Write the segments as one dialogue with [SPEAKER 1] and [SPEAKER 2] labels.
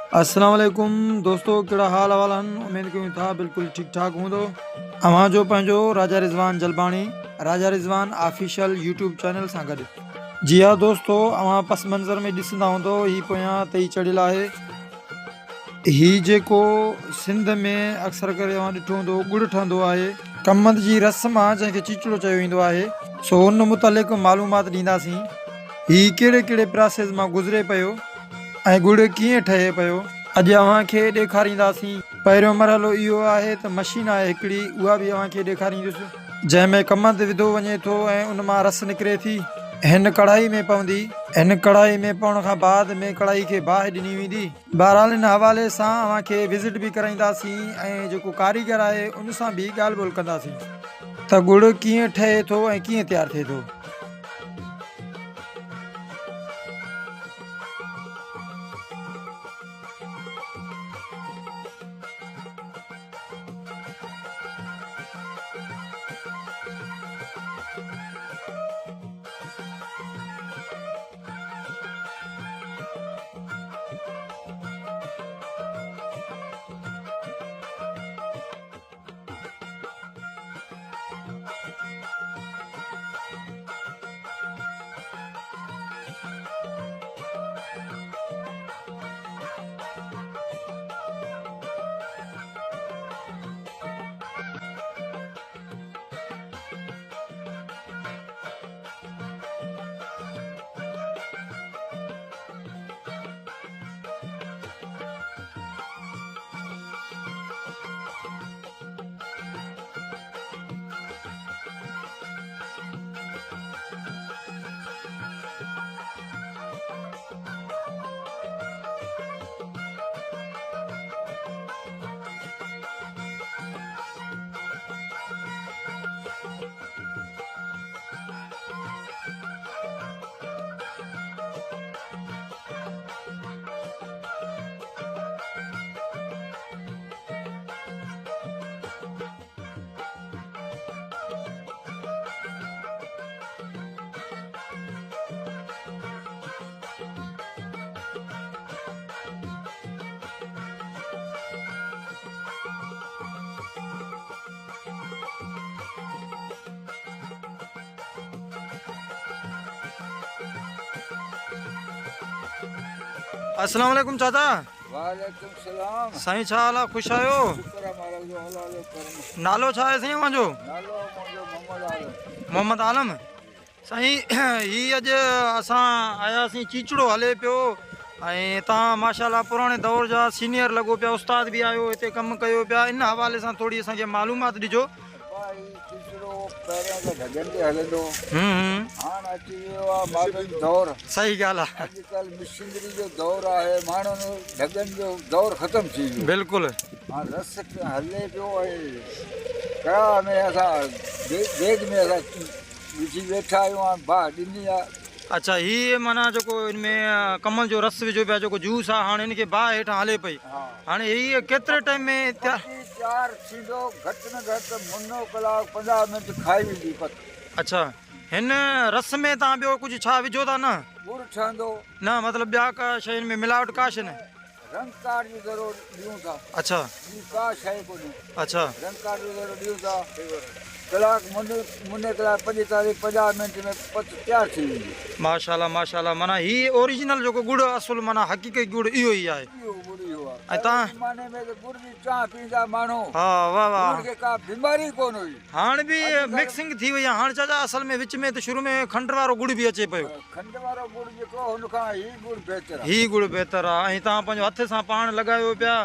[SPEAKER 1] अस्सलाम वालेकुम दोस्तों, कहिड़ा हाल अहवाल आहिनि। उमेद कयूं था बिल्कुलु ठीकु ठाक हूंदो। अव्हां जो पंहिंजो राजा रिज़वान जलबाणी, राजा रिज़वान ऑफिशियल यूट्यूब चैनल सां गॾु। जी हाँ दोस्तों, अव्हां पस मंज़र में ॾिसंदा हूंदो ही पोयां तई चढ़ियल आहे। ही जेको सिंध में अक्सर करे अव्हां ॾिठो हूंदो गुड़ ठहंदो आहे, कमंद जी रस्म आहे जंहिंखे चीचड़ो चयो वेंदो आहे। सो उन मुतालिक़ मालूमात ॾींदासीं। ही कहिड़े कहिड़े प्रोसेस मां गुज़रे पियो ऐं गुड़ कीअं ठहे पियो, अॼु अव्हांखे ॾेखारींदासीं। पहिरियों मरहलो इहो आहे त मशीन आहे हिकिड़ी, उहा बि अव्हांखे ॾेखारींदुसि, जंहिंमें कमंद विधो वञे थो ऐं उन मां रस निकिरे थी। हिन कढ़ाई में पवंदी। हिन कढ़ाई में पवण खां बाद में कढ़ाई खे बाहि ॾिनी वेंदी। बहरहाल हिन हवाले सां अव्हांखे विज़िट बि कराईंदासीं ऐं जेको कारीगर आहे उन सां बि ॻाल्हि ॿोल कंदासीं त गुड़ कीअं ठहे थो ऐं कीअं तयारु थिए थो। अस्सलाम वालेकुम चाचा।
[SPEAKER 2] वालेकुम सलाम।
[SPEAKER 1] साईं छा हाल आहे, ख़ुशि आहियो?
[SPEAKER 2] शुक्र आहे महाराज जो, हलालो करम।
[SPEAKER 1] नालो छा आहे साईं अव्हांजो?
[SPEAKER 2] नालो मुंहिंजो मोहम्मद आलम।
[SPEAKER 1] मोहम्मद आलम। साईं ही अॼु असां आयासीं, चीचड़ो हले पियो ऐं तव्हां माशाल्लाह पुराणे दौर जा सीनियर लॻो पिया, उस्ताद बि आयो हिते कमु कयो पिया। इन हवाले सां थोरी असांखे मालूमात ॾिजो।
[SPEAKER 2] भाई चिचड़ो पहिरियों त ढगनि ते हलंदो, हाणे अची वियो आहे मॉडर्न दौर।
[SPEAKER 1] सही ॻाल्हि आहे।
[SPEAKER 2] अॼुकल्ह मशीनरी जो दौर आहे, माण्हुनि ढगनि जो दौर ख़तमु थी वियो।
[SPEAKER 1] बिल्कुलु।
[SPEAKER 2] हाणे रस हले पियो ऐं कड़ा में असां देग में असां विझी वेठा आहियूं, हाणे बाहि ॾिनी आहे।
[SPEAKER 1] अच्छा, हीअ माना जेको हिनमें कमल जो रस विझो पिया, जेको जूस आहे, हाणे हिनखे बाहि हेठां हले पई। हाणे हीअ केतिरे टाइम में
[SPEAKER 2] तयारु थींदो? घटि में घटि मुनो कलाक 50 मिंट खाई वेंदी पत।
[SPEAKER 1] अच्छा, हिन रस में तव्हां ॿियो कुझु छा विझो था? न
[SPEAKER 2] गुड़ ठहंदो,
[SPEAKER 1] न मतिलबु ॿिया का शयुनि में मिलावट का शइ न?
[SPEAKER 2] रंग कार्ड जी ज़रूरु ॾियूं था।
[SPEAKER 1] अच्छा
[SPEAKER 2] ॿी का शइ कोन्हे।
[SPEAKER 1] अच्छा,
[SPEAKER 2] रंग कार्ड जी ज़रूरु ॾियूं था। कलाक मुने कलाक 50 मिंट में पत तयारु थी वेंदी।
[SPEAKER 1] माशाल्लाह माशाल्लाह। माना हीअ ओरिजिनल जेको गुड़ असुल माना हक़ीक़ी गुड़ इहो ई आहे।
[SPEAKER 2] इहो गुड़ इहो आहे।
[SPEAKER 1] ऐं तव्हां
[SPEAKER 2] ज़माने में त गुड़ जी चांहि पीअंदा माण्हू,
[SPEAKER 1] हा वाह वाह।
[SPEAKER 2] गुड़ खे का बीमारी कोन हुई।
[SPEAKER 1] हाणे बि मिक्सिंग थी वई आहे। हाणे चाचा असल में विच में त शुरू में खंड वारो गुड़ बि अचे पियो।
[SPEAKER 2] खंड वारो गुड़ जेको हुनखां ही गुड़ बहितर आहे।
[SPEAKER 1] ही गुड़ बहितर आहे ऐं तव्हां पंहिंजो हथ सां पाण लॻायो पिया।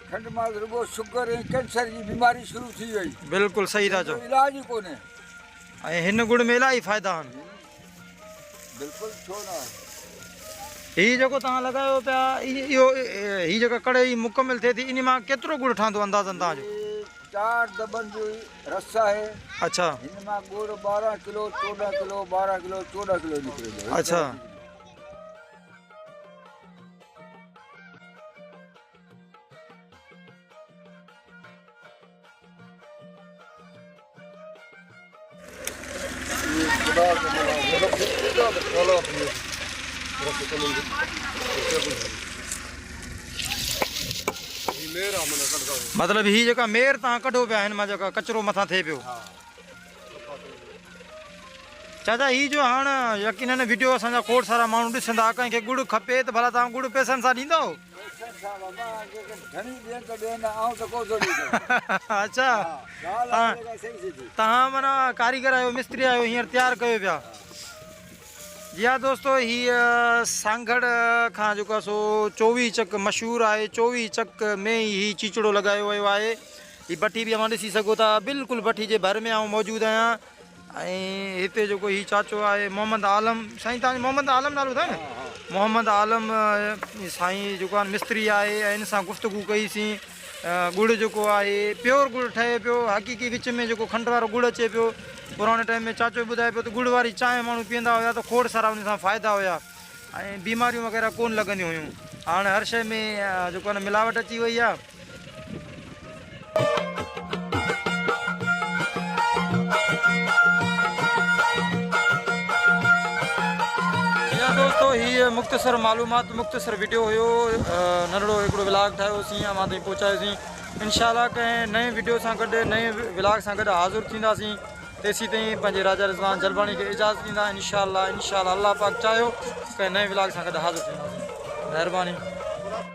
[SPEAKER 2] खंड मां रुगो शुगर ऐं कैंसर जी बीमारी शुरू थी वई।
[SPEAKER 1] बिल्कुलु सही था चओ।
[SPEAKER 2] इलाज ई कोन्हे।
[SPEAKER 1] ऐं हिन गुड़ में इलाही फ़ाइदा आहिनि।
[SPEAKER 2] बिल्कुलु छो न।
[SPEAKER 1] हीअ जेको तव्हां लॻायो पिया, इहो हीअ जेका कढ़ाई मुकमिल थिए थी, इन मां केतिरो गुड़ ठहंदो अंदाज़न तव्हांजो?
[SPEAKER 2] 4 दॿनि जो रस आहे।
[SPEAKER 1] अच्छा
[SPEAKER 2] हिन मां गुड़ 12 किलो 14 किलो 12 किलो 14 किलो निकिरे।
[SPEAKER 1] अच्छा
[SPEAKER 3] मेरा मने कढदा
[SPEAKER 1] मतलब ही जेका मेर तव्हां कढो पिया हिन मां जेका कचरो मथां थिए पियो।
[SPEAKER 3] हां
[SPEAKER 1] चाचा ही जो हाणे यकीनन वीडियो असांजा खोड़ सारा माण्हू ॾिसंदा कंहिंखे गुड़ खपे त भला तव्हां गुड़ पैसनि सां ॾींदव?
[SPEAKER 2] घणी ॾियनि त ॾियनि ऐं त को थोरी
[SPEAKER 1] अच्छा तव्हां माना कारीगर आहियो, मिस्त्री आहियो, हींअर तयारु कयो पिया। जी हा दोस्तो, हीअ सांगड़ खां जेको आहे सो 24 चक मशहूरु आहे। 24 चक में ई हीउ चीचड़ो लॻायो वियो आहे। हीअ भट्टी बि असां ॾिसी सघो था, बिल्कुलु भट्टी जे भर में आउं मौजूदु आहियां। ऐं हिते जेको हीउ चाचो आहे मोहम्मद आलम, साईं तव्हांजो मोहम्मद आलम नालो अथव न? मोहम्मद आलम साईं जेको आहे मिस्त्री आहे ऐं हिन सां गुफ़्तगू कईसीं। गुड़ जेको आहे प्योर गुड़ ठहे पियो, हक़ीक़ी विच में जेको खंड वारो गुड़ अचे पियो। पुराणे टाइम में चाचो ॿुधाए पियो त गुड़ वारी चांहि माण्हू पीअंदा हुया त खोड़ सारा उन सां फ़ाइदा हुया ऐं बीमारियूं वग़ैरह कोन लॻंदियूं हुयूं। हाणे हर शइ में जेको आहे न मिलावट अची वई आहे। दोस्तों हीअ मुख़्तसर मालूमात, मुख़्तसर वीडियो हुयो, नंढड़ो हिकिड़ो व्लॉग ठाहियोसीं, अमां ताईं पहुचायोसीं। इंशाअल्लाह कंहिं नए वीडियो सां गॾु, नए व्लॉग सां गॾु हाज़िर थींदासीं। तेसीं ताईं पंहिंजे राजा रिज़वान जलबाणी खे इजाज़त ॾींदा। इंशाअल्लाह अल्लाह पाक चाहियो कंहिं नए व्लॉग सां गॾु हाज़िर थींदासीं। महिरबानी।